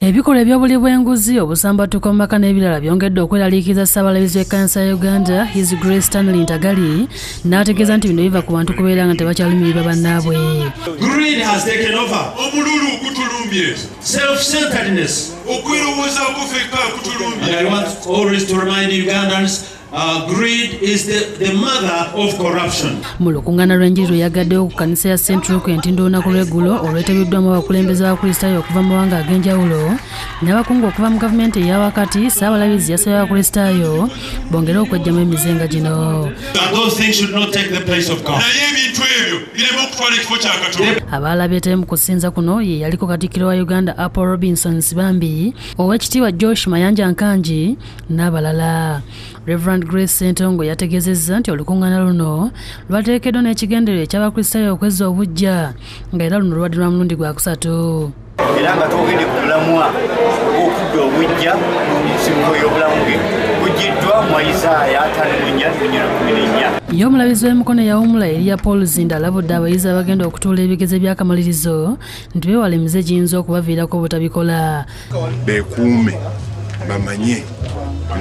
Ebikola ebyobuli bw'enguzi obusambatuko mu maka n'ebirala byongedde okweraliikiriza Ssaabalabirizi w'ekkanisa ya Uganda His Grace Stanely Ntagali n'ategeeza nti bino biva ku bantu kubeera nga tebakyalumirirwa bannaabwe. Greed has taken over. Omululu gutulumbye. Self-centeredness. Okwirowooza okufeka kutulumbye. I want always to remind Ugandans greed is the mother of corruption. Mu olukung'aana lw'enjiri eyaggaddewo ku kkanisa ya Ssentongo entindo olunaku lw'eggulo olweteebeddwamu abakulembeze b'Abakristaayo okuva mu mawanga ag'enjawulo n'abakungu okuva mu gavumenti eya wakati, Ssaabalabirizi yasabye Abakristaayo bongere okweggyamu emize nga gino. Abaalabye mu kusinza kuno ye yaliko Katikkiro wa Uganda Apple Robinson Sibambi, Oweekitiibwa Josh Mayanja Nkanji n'abalala. Reverend Grace Ssentongo yategeezezza nti olukung'aana luno lwateekeddwa n'ekigendererwa eky'Abakristaayo okwezza obujja nga era luno lubadde lwa mulundi gwa kusatu. Era nga twogedde ku mulamwa okudda obujja mu nsibuko y'obulamu bwe bugiddwa mu Isaaya 5:14. Ye Omulabirizi w'Emikono eyawummula Eria Luzinda alabudde abayizi abagenda okutuula ebigezo by'akamalirizo nti beewala emize giyinza okubaviirako obutabikola. Beekuume bamanye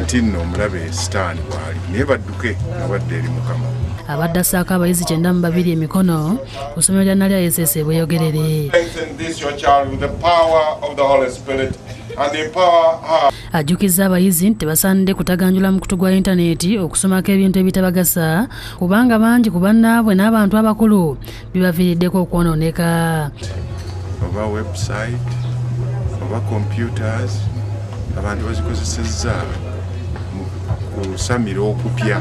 nti nno omulabe Stanely bw'ali naye badduke nga badda eri Mukama. Abadde assaako abayizi 92 emikono ku ssomero lya Nalyayeseese e Bweyogerere. Ajjukizza abayizi nti tebasaanidde kutaganjula mukutu gwa intaneti okusomako ebintu ebitabagasa kubanga bangi ku bannaabwe n'abantu abakulu bibaviiriddeko okwonooneka. Oba website oba computers abantu bazikozesezza mu kusamira okupya,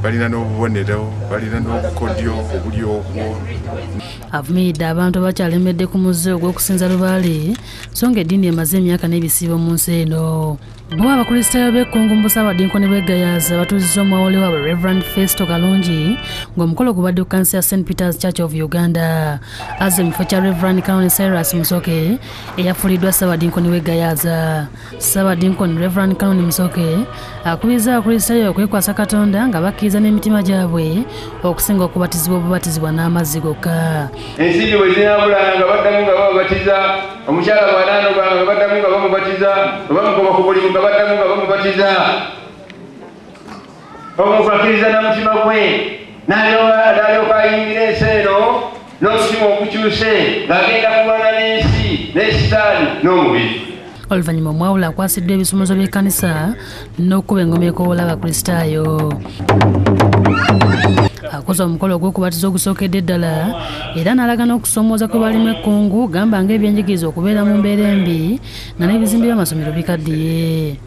balina n'obubonero, balina n'obukodyo obuli okwo. Avumiridde abantu abakyalemedde ku muze ogw'okusinza Lubaale so nga eddiini emaze emyaka n'ebisiibo mu nsi eno. Bo Abakristaayo b'ekkungu mu Busaabadinkoni bw'Eggayaza batuuzizza omwawule waabwe Reverend Festo Kalungi ng'omukolo gubadde ku kkanisa ya St. Peter's Church of Uganda. Azze mu kifo kya Reverend Canon Cyrus Musoke eyafuuliddwa Ssaabadinkoni w'Eggayaza. Ssaabadinkoni Reverend Canon Musoke akubirizza Abakristaayo okwekwasa Katonda nga bakkiriza n'emitima gyabwe okusinga okubatizibwa obubatizibwa n'amazzi gokka. Ensimbi bwe zinaabulanga nga baddamu nga babatiza, omukyala bw'anaanobanga nga baddamu nga bamubatiza, oba mugoma ku mulimu nga baddamu nga bamubatiza. Omuntu akkiriza na mutima gwe n'alyoka ayingira ensi eno n'omutima ogukyuse ng'agenda kulwana n'ensi n'ekitaani n'omubiri. Oluvannyuma omwawule akwasiddwa ebisomozo by'ekkanisa n'okkuba engoma ekoowola Abakristaayo. Akoze omukolo ogw'okubatiza ogusookedde ddala era n'alaga n'okusoomooza kwe balimu ekkungu gamba ng'ebyenjigiriza okubeera mu mbeera embi nga n'ebizimbe by'amasomero bikaddiye.